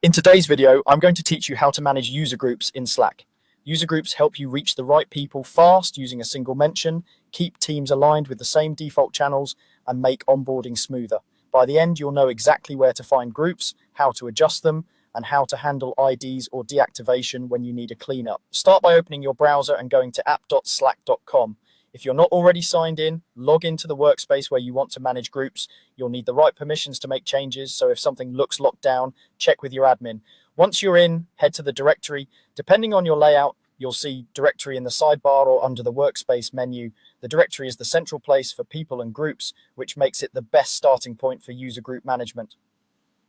In today's video, I'm going to teach you how to manage user groups in Slack. User groups help you reach the right people fast using a single mention, keep teams aligned with the same default channels, and make onboarding smoother. By the end, you'll know exactly where to find groups, how to adjust them, and how to handle IDs or deactivation when you need a cleanup. Start by opening your browser and going to app.slack.com. If you're not already signed in, log into the workspace where you want to manage groups. You'll need the right permissions to make changes, so if something looks locked down, check with your admin. Once you're in, head to the directory. Depending on your layout, you'll see directory in the sidebar or under the workspace menu. The directory is the central place for people and groups, which makes it the best starting point for user group management.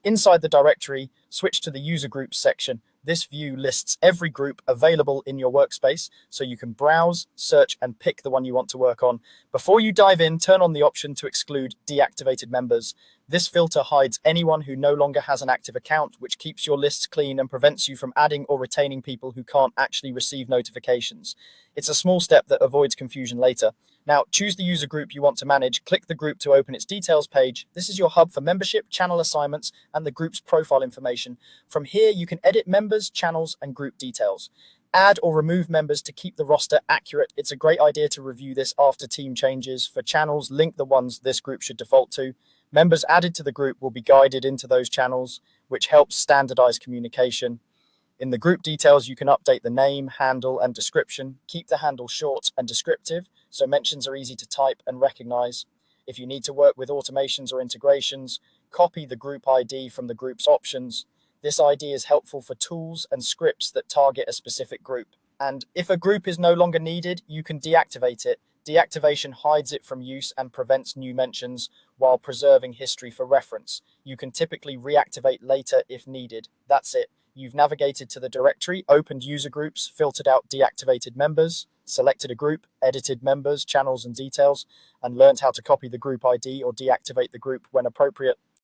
Inside the directory, switch to the user groups section. This view lists every group available in your workspace, so you can browse, search, and pick the one you want to work on. Before you dive in, turn on the option to exclude deactivated members. This filter hides anyone who no longer has an active account, which keeps your lists clean and prevents you from adding or retaining people who can't actually receive notifications. It's a small step that avoids confusion later. Now, choose the user group you want to manage, click the group to open its details page. This is your hub for membership, channel assignments, and the group's profile information. From here, you can edit members, channels, and group details. Add or remove members to keep the roster accurate. It's a great idea to review this after team changes. For channels, link the ones this group should default to. Members added to the group will be guided into those channels, which helps standardize communication. In the group details, you can update the name, handle, and description. Keep the handle short and descriptive, so mentions are easy to type and recognize. If you need to work with automations or integrations, copy the group ID from the group's options. This ID is helpful for tools and scripts that target a specific group. And if a group is no longer needed, you can deactivate it. Deactivation hides it from use and prevents new mentions while preserving history for reference. You can typically reactivate later if needed. That's it. You've navigated to the directory, opened user groups, filtered out deactivated members, selected a group, edited members, channels, and details, and learned how to copy the group ID or deactivate the group when appropriate.